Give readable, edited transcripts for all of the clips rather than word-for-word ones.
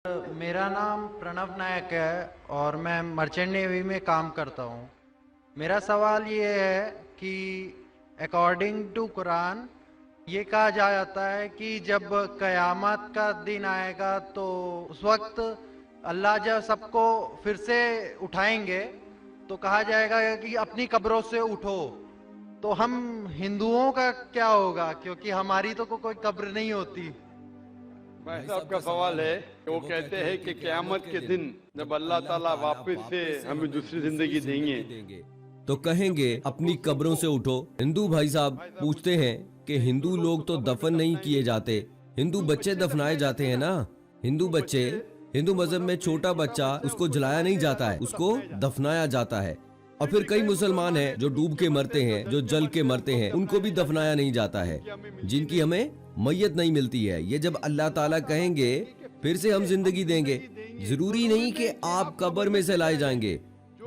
मेरा नाम प्रणव नायक है और मैं मर्चेंट नेवी में काम करता हूँ। मेरा सवाल ये है कि अकॉर्डिंग टू कुरान ये कहा जाता है कि जब कयामत का दिन आएगा तो उस वक्त अल्लाह जब सबको फिर से उठाएंगे तो कहा जाएगा कि अपनी कब्रों से उठो। तो हम हिंदुओं का क्या होगा, क्योंकि हमारी तो कोई कब्र नहीं होती। भाई साहब का सवाल है कि वो कहते हैं कि क़यामत के दिन जब अल्लाह ताला वापस से हमें दूसरी जिंदगी देंगे तो कहेंगे अपनी कब्रों से उठो। हिंदू भाई साहब पूछते हैं कि हिंदू लोग तो दफन नहीं किए जाते, हिंदू बच्चे दफनाए जाते हैं ना। हिंदू बच्चे, हिंदू मजहब में छोटा बच्चा उसको जलाया नहीं जाता है, उसको दफनाया जाता है। और फिर कई मुसलमान हैं जो डूब के मरते हैं, जो जल के मरते हैं, उनको भी दफनाया नहीं जाता है, जिनकी हमें मैयत नहीं मिलती है। ये जब अल्लाह ताला कहेंगे फिर से हम जिंदगी देंगे, जरूरी नहीं कि आप कब्र में से लाए जाएंगे।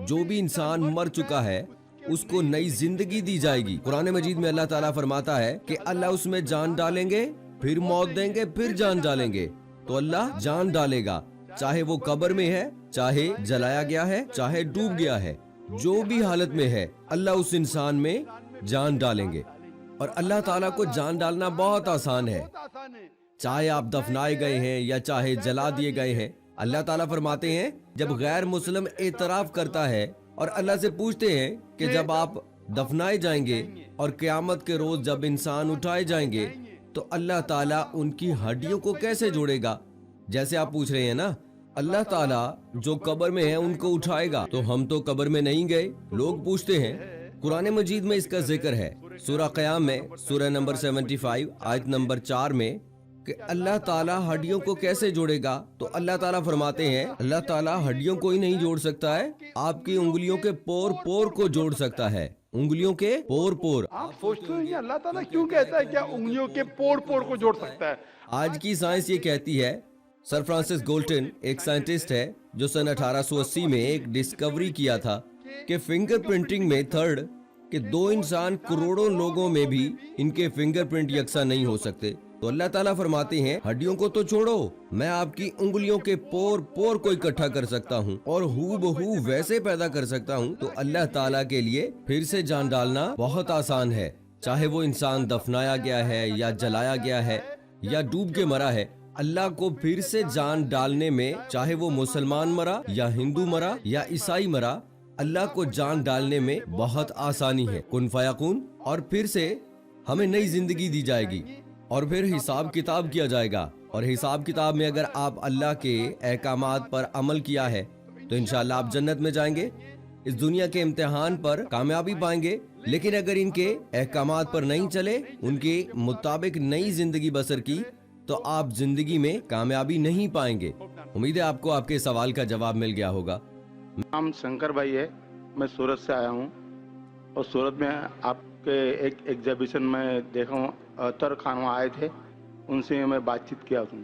जो भी इंसान मर चुका है उसको नई जिंदगी दी जाएगी। कुरान मजीद में अल्लाह ताला फरमाता है कि अल्लाह उसमें जान डालेंगे, फिर मौत देंगे, फिर जान डालेंगे। तो अल्लाह जान डालेगा, चाहे वो कब्र में है, चाहे जलाया गया है, चाहे डूब गया है, जो भी हालत में है अल्लाह उस इंसान में जान डालेंगे। और अल्लाह ताला को जान डालना बहुत आसान है, चाहे आप दफनाए गए हैं या चाहे जला दिए गए हैं। अल्लाह ताला फरमाते हैं जब गैर मुस्लिम एतराफ करता है और अल्लाह से पूछते हैं कि जब आप दफनाए जाएंगे और क़यामत के रोज जब इंसान उठाए जाएंगे तो अल्लाह ताला उनकी हड्डियों को कैसे जोड़ेगा। जैसे आप पूछ रहे हैं ना, अल्लाह ताला जो कब्र में है उनको उठाएगा, तो हम तो कब्र में नहीं गए। लोग पूछते हैं, कुरान मजीद में इसका जिक्र है सूरह क़याम में, सूरह नंबर 75 आयत नंबर 4 में कि अल्लाह ताला हड्डियों को कैसे जोड़ेगा। तो अल्लाह ताला फरमाते हैं अल्लाह ताला हड्डियों को ही नहीं जोड़ सकता है, आपकी उंगलियों के पोर पोर को जोड़ सकता है, उंगलियों के पोर पोर। आप सोचते हैं कि अल्लाह ताला क्यों कहता है क्या उंगलियों के पोर पोर को जोड़ सकता है। आज की साइंस ये कहती है, सर फ्रांसिस गोल्टन एक साइंटिस्ट है जो सन 1880 में एक डिस्कवरी किया था कि फिंगर प्रिंटिंग मेथड कि दो इंसान करोड़ों लोगों में भी इनके फिंगरप्रिंट यकसा नहीं हो सकते। तो अल्लाह ताला फरमाते हैं हड्डियों को तो छोड़ो, मैं आपकी उंगलियों के पोर पोर को इकट्ठा कर सकता हूँ और हूबहू वैसे पैदा कर सकता हूँ। तो अल्लाह ताला के लिए फिर से जान डालना बहुत आसान है, चाहे वो इंसान दफनाया गया है या जलाया गया है या डूब के मरा है। अल्लाह को फिर से जान डालने में, चाहे वो मुसलमान मरा या हिंदू मरा या ईसाई मरा, अल्लाह को जान डालने में बहुत आसानी है। कुन फयाकुन, और फिर से हमें नई जिंदगी दी जाएगी और फिर हिसाब किताब किया जाएगा। और हिसाब किताब में अगर आप अल्लाह के अहकामात पर अमल किया है तो इंशाअल्लाह आप जन्नत में जाएंगे, इस दुनिया के इम्तिहान पर कामयाबी पाएंगे। लेकिन अगर इनके अहकामात पर नहीं चले, उनके मुताबिक नई जिंदगी बसर की, तो आप जिंदगी में कामयाबी नहीं पाएंगे। उम्मीद है आपको आपके सवाल का जवाब मिल गया होगा। नाम शंकर भाई है, मैं सूरत से आया हूँ और सूरत में आपके एक एग्जीबिशन में देखा हूँ, अतर खान वहाँ आए थे, उनसे मैं बातचीत किया हूँ।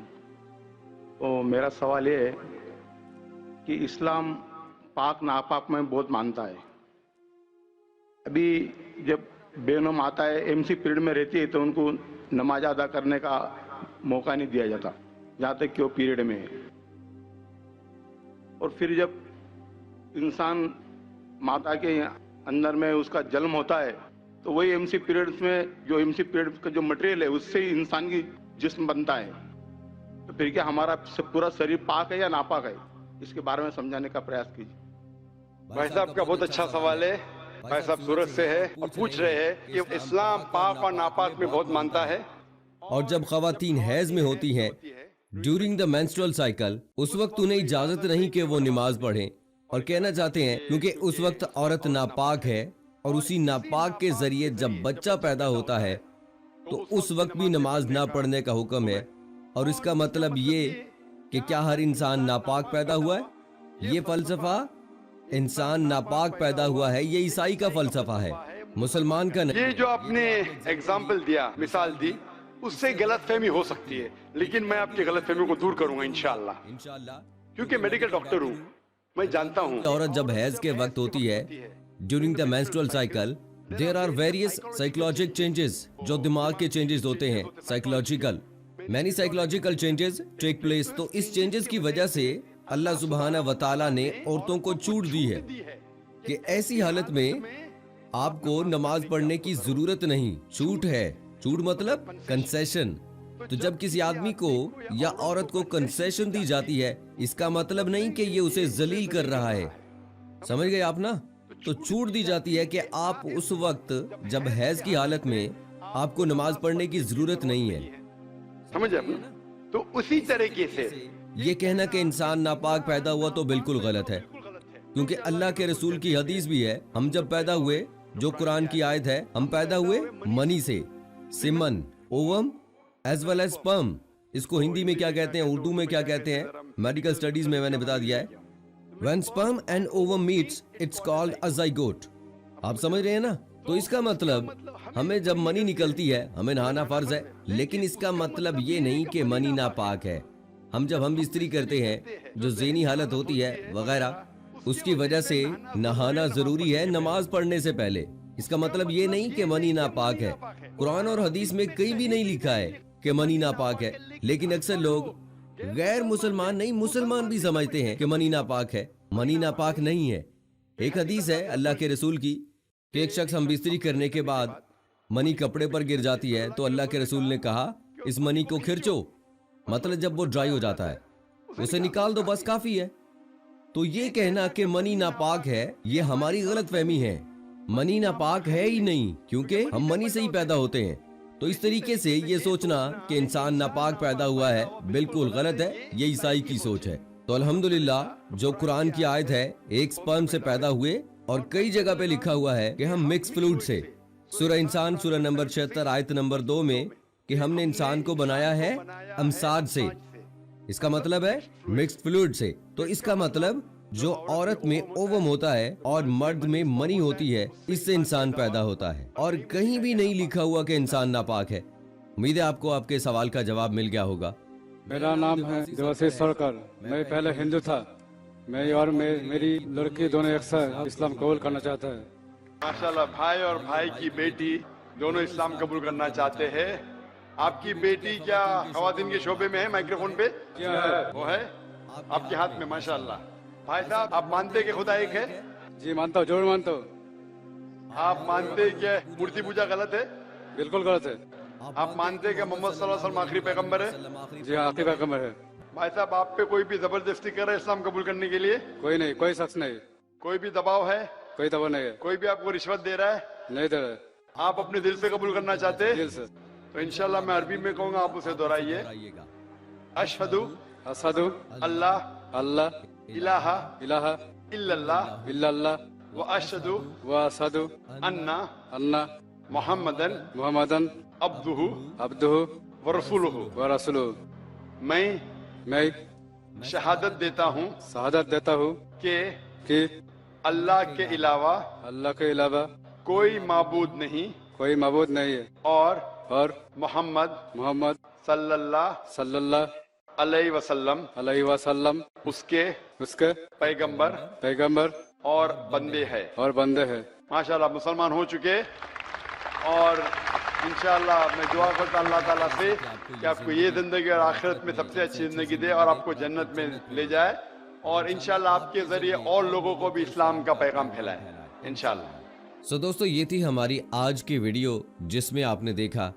तो मेरा सवाल ये है कि इस्लाम पाक नापाक में बहुत मानता है। अभी जब बेनम आता है, एमसी पीरियड में रहती है, तो उनको नमाज अदा करने का मौका नहीं दिया जाता जहाँ तक कि वो पीरियड में है। और फिर जब इंसान माता के अंदर में उसका जन्म होता है तो वही एमसी पीरियड्स में, जो एमसी पीरियड का जो मटेरियल है उससे ही इंसान की जिस्म बनता है। तो फिर क्या हमारा पूरा शरीर पाक है या नापाक है, इसके बारे में समझाने का प्रयास कीजिए। भाई साहब का बहुत अच्छा सवाल है। भाई साहब सूरत से है और पूछ रहे हैं कि इस्लाम पाक और नापाक में बहुत मानता है। और जब खवातीन हैज में होती हैं ड्यूरिंग द मेंस्ट्रुअल साइकिल, उस वक्त उन्हें इजाजत नहीं कि वो नमाज पढ़ें, और कहना चाहते हैं क्योंकि उस वक्त औरत नापाक है और उसी नापाक के जरिए जब बच्चा पैदा होता है तो उस वक्त भी नमाज ना पढ़ने का हुक्म है। और इसका मतलब ये कि क्या हर इंसान नापाक पैदा हुआ है? ये फलसफा इंसान नापाक पैदा हुआ है, ये ईसाई का फलसफा है, मुसलमान का नहीं। ये जो आपने एग्जाम्पल दिया, मिसाल दी, उससे गलतफहमी हो सकती है, लेकिन मैं आपकी गलतफहमी को दूर करूंगा इंशाअल्लाह, क्योंकि मेडिकल डॉक्टर हूँ, मैं जानता हूँ। औरत जब हैज के वक्त होती है during the menstrual cycle, there are various psychologic changes, जो दिमाग के चेंजेस होते हैं psychological, many psychological changes take place. तो इस changes की वजह से अल्लाह सुब्हाना व तआला ने औरतों को छूट दी है कि ऐसी हालत में आपको नमाज पढ़ने की जरूरत नहीं। छूट है, छूट मतलब कंसेशन। तो जब किसी आदमी को या औरत को कंसेशन दी जाती है, इसका मतलब नहीं कि ये उसे जलील कर रहा है। समझ गए आप ना? तो छूट दी जाती है कि आप उस वक्त जब हैज की हालत में आपको नमाज पढ़ने की जरूरत नहीं है। समझ आप ना? तो उसी तरीके से ये कहना कि इंसान नापाक पैदा हुआ तो बिल्कुल गलत है, क्योंकि अल्लाह के रसूल की हदीस भी है, हम जब पैदा हुए, जो कुरान की आयत है, हम पैदा हुए मनी से, semen, ovum as well as sperm. इसको हिंदी में क्या कहते हैं, उर्दू में क्या कहते हैं, मेडिकल स्टडीज में मैंने बता दिया है। When sperm and ovum meets, it's called a zygote. आप समझ रहे हैं ना? तो इसका मतलब हमें जब मनी निकलती है हमें नहाना फर्ज है, लेकिन इसका मतलब ये नहीं कि मनी नापाक है। हम जब हम बिस्तरी करते हैं, जो ज़ेनी हालत होती है वगैरह, उसकी वजह से नहाना जरूरी है नमाज पढ़ने से पहले। इसका मतलब ये नहीं कि मनी नापाक है। कुरान और हदीस में कहीं भी नहीं लिखा है कि मनी नापाक है, लेकिन अक्सर लोग गैर मुसलमान नहीं, मुसलमान भी समझते हैं कि मनी नापाक है। मनी नापाक नहीं है। एक हदीस है अल्लाह के रसूल की कि एक शख्स हम बिस्तरी करने के बाद मनी कपड़े पर गिर जाती है, तो अल्लाह के रसूल ने कहा इस मनी को खिरचो, मतलब जब वो ड्राई हो जाता है उसे निकाल दो, बस काफी है। तो ये कहना कि मनी नापाक है, ये हमारी गलत फहमी है। मनी नापाक है ही नहीं, क्योंकि हम मनी से ही पैदा होते हैं। तो इस तरीके से ये सोचना कि इंसान नापाक पैदा हुआ है बिल्कुल गलत है, ये ईसाई की सोच है। तो अल्हम्दुलिल्लाह जो कुरान की आयत है, एक स्पर्म से पैदा हुए, और कई जगह पे लिखा हुआ है कि हम मिक्स फ्लूइड से, सूरह इंसान सूरह नंबर 76 आयत नंबर 2 में, कि हमने इंसान को बनाया है अमसाज से। इसका मतलब है मिक्स्ड फ्लूइड से। तो इसका मतलब जो औरत में ओवम होता है और मर्द में मनी होती है, इससे इंसान पैदा होता है, और कहीं भी नहीं लिखा हुआ कि इंसान नापाक है। उम्मीद है आपको आपके सवाल का जवाब मिल गया होगा। मेरा नाम है देवाशीष सरकार। मैं पहले हिंदू था। मैं और मेरी लड़की दोनों एक साथ इस्लाम कबूल करना चाहता है। माशाल्लाह, भाई और भाई की बेटी दोनों इस्लाम कबूल करना चाहते हैं। आपकी बेटी क्या खवातीन के शोबे में है? माइक्रोफोन पे वो है आपके हाथ में, माशाल्लाह। भाई साहब, आप मानते कि खुदा एक है? जी मानता हूँ, जरूर मानता हूँ। आप मानते कि मूर्ति पूजा गलत है? बिल्कुल गलत है। आप मानते कि मोहम्मद सल्लल्लाहु अलैहि वसल्लम आखिरी पैगंबर है? जी हाँ, आखिरी पैगंबर है। भाई साहब, आप पे कोई भी जबरदस्ती कर रहा है इस्लाम कबूल करने के लिए? कोई नहीं, कोई शख्स नहीं, कोई भी दबाव है? कोई दबाव नहीं है। कोई भी आपको रिश्वत दे रहा है? नहीं दे रहा है, आप अपने दिल से कबूल करना चाहते हैं? दिल से। तो इंशाल्लाह मैं अरबी में कहूँगा, आप उसे दोहराइए। अशहदु अशहदु अल्लाह अल्लाह इलाहा इलाहा इल्लल्लाह इल्लल्लाह व अशहदु व अशहदु अन्ना अन्ना मुहम्मदन मुहम्मदन अब्दुहु अब्दुहु व रसूलुहु। व रसूलुहु। मैं शहादत देता हूँ शहादत देता हूँ कि कि अल्लाह के अलावा अल्लाह के अलावा कोई माबूद नहीं कोई मबूद नहीं है, और मोहम्मद सल्लल्लाहु अलैहि वसल्लम उसके उसके पैगंबर पैगंबर और बंदे है। हैं। माशाल्लाह, मुसलमान हो चुके। और इंशाल्लाह मैं दुआ करता अल्लाह ताला से कि आपको ये जिंदगी और आखिरत में सबसे अच्छी जिंदगी दे और आपको जन्नत में ले जाए, और इंशाल्लाह आपके जरिए और लोगों को भी इस्लाम का पैगाम फैलाए इंशाल्लाह। सो दोस्तों, ये थी हमारी आज की वीडियो, जिसमें आपने देखा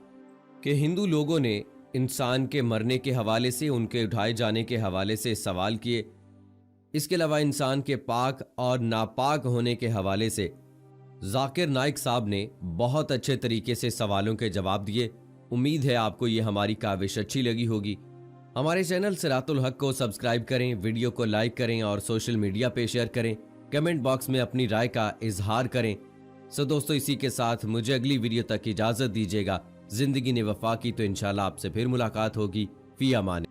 कि हिंदू लोगों ने इंसान के मरने के हवाले से, उनके उठाए जाने के हवाले से सवाल किए। इसके अलावा इंसान के पाक और नापाक होने के हवाले से जाकिर नाइक साहब ने बहुत अच्छे तरीके से सवालों के जवाब दिए। उम्मीद है आपको ये हमारी काविश अच्छी लगी होगी। हमारे चैनल सिरातुल हक को सब्सक्राइब करें, वीडियो को लाइक करें और सोशल मीडिया पे शेयर करें। कमेंट बॉक्स में अपनी राय का इजहार करें। सो दोस्तों, इसी के साथ मुझे अगली वीडियो तक इजाजत दीजिएगा। जिंदगी ने वफा की तो इंशाल्लाह आपसे फिर मुलाकात होगी। फी अमान।